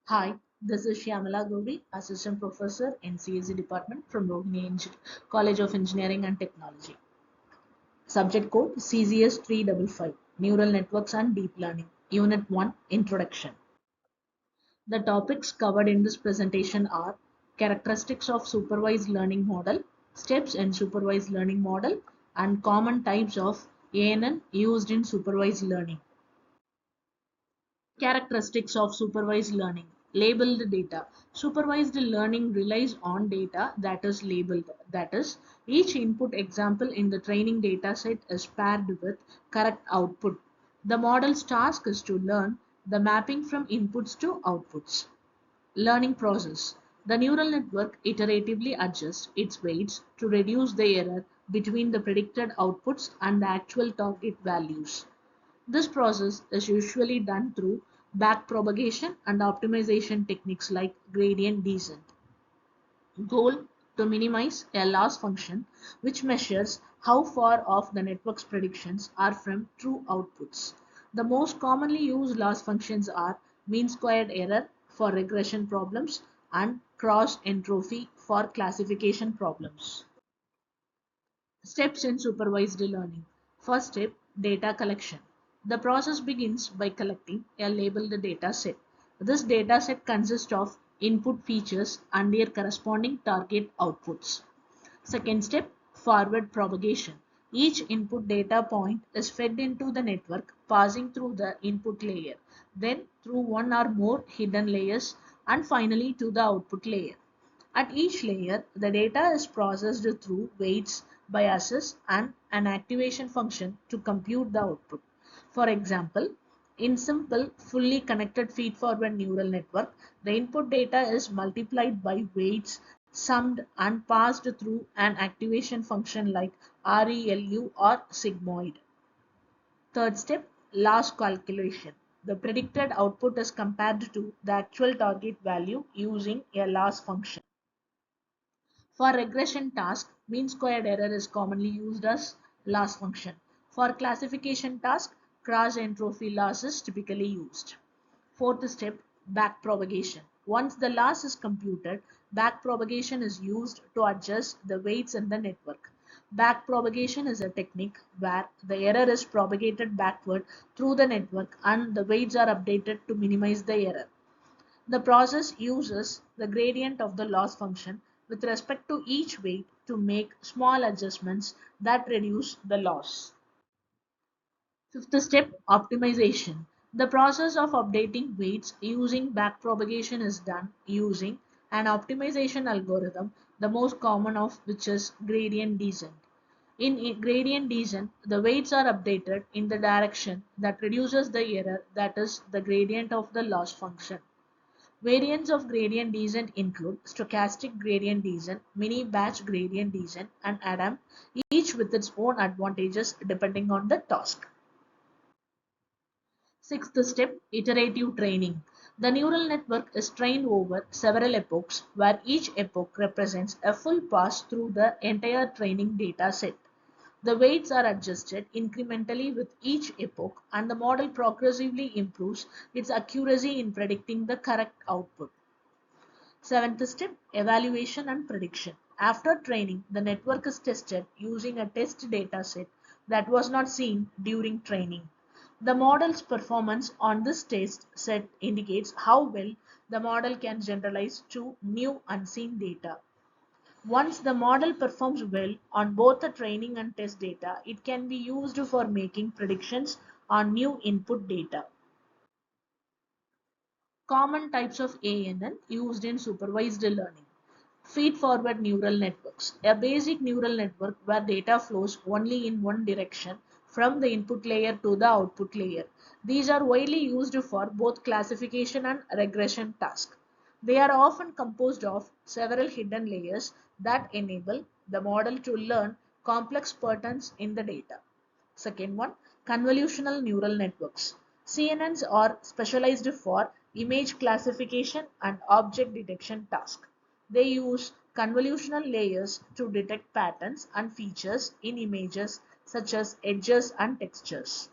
Hi, this is Shyamala Gauri, Assistant Professor in CSE Department from Rohini College of Engineering and Technology. Subject code CZS 355, Neural Networks and Deep Learning, Unit 1, Introduction. The topics covered in this presentation are characteristics of supervised learning model, steps in supervised learning model, and common types of ANN used in supervised learning. Characteristics of supervised learning. Labeled data. Supervised learning relies on data that is labeled. That is, each input example in the training dataset is paired with correct output. The model's task is to learn the mapping from inputs to outputs. Learning process. The neural network iteratively adjusts its weights to reduce the error between the predicted outputs and the actual target values. This process is usually done through backpropagation and optimization techniques like gradient descent. Goal to minimize a loss function which measures how far off the network's predictions are from true outputs. The most commonly used loss functions are mean squared error for regression problems and cross entropy for classification problems. Steps in supervised learning. First step, data collection. The process begins by collecting a labeled data set. This data set consists of input features and their corresponding target outputs. Second step, forward propagation. Each input data point is fed into the network, passing through the input layer, then through one or more hidden layers, and finally to the output layer. At each layer, the data is processed through weights, biases, and an activation function to compute the output. For example, in simple, fully connected feed-forward neural network, the input data is multiplied by weights, summed, and passed through an activation function like ReLU or sigmoid. Third step, loss calculation. The predicted output is compared to the actual target value using a loss function. For regression task, mean squared error is commonly used as loss function. For classification task, cross entropy loss is typically used. Fourth step, backpropagation. Once the loss is computed, backpropagation is used to adjust the weights in the network. Backpropagation is a technique where the error is propagated backward through the network and the weights are updated to minimize the error. The process uses the gradient of the loss function with respect to each weight to make small adjustments that reduce the loss. Fifth step, optimization. The process of updating weights using backpropagation is done using an optimization algorithm, the most common of which is gradient descent. In gradient descent, the weights are updated in the direction that reduces the error, that is the gradient of the loss function. Variants of gradient descent include stochastic gradient descent, mini-batch gradient descent, and ADAM, each with its own advantages depending on the task. Sixth step, iterative training. The neural network is trained over several epochs, where each epoch represents a full pass through the entire training data set. The weights are adjusted incrementally with each epoch, and the model progressively improves its accuracy in predicting the correct output. Seventh step, evaluation and prediction. After training, the network is tested using a test data set that was not seen during training. The model's performance on this test set indicates how well the model can generalize to new unseen data. Once the model performs well on both the training and test data, it can be used for making predictions on new input data. Common types of ANN used in supervised learning. Feed-forward neural networks. A basic neural network where data flows only in one direction from the input layer to the output layer. These are widely used for both classification and regression tasks. They are often composed of several hidden layers that enable the model to learn complex patterns in the data. Second one, convolutional neural networks. CNNs are specialized for image classification and object detection tasks. They use convolutional layers to detect patterns and features in images such as edges and textures.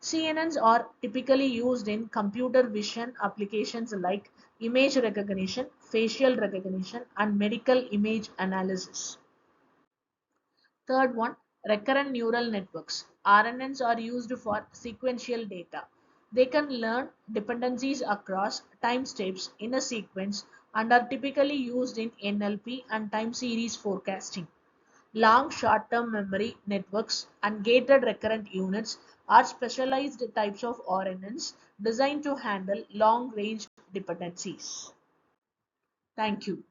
CNNs are typically used in computer vision applications like image recognition, facial recognition, and medical image analysis. Third one, recurrent neural networks. RNNs are used for sequential data. They can learn dependencies across time steps in a sequence and are typically used in NLP and time series forecasting. Long short-term memory networks and gated recurrent units are specialized types of RNNs designed to handle long-range dependencies. Thank you.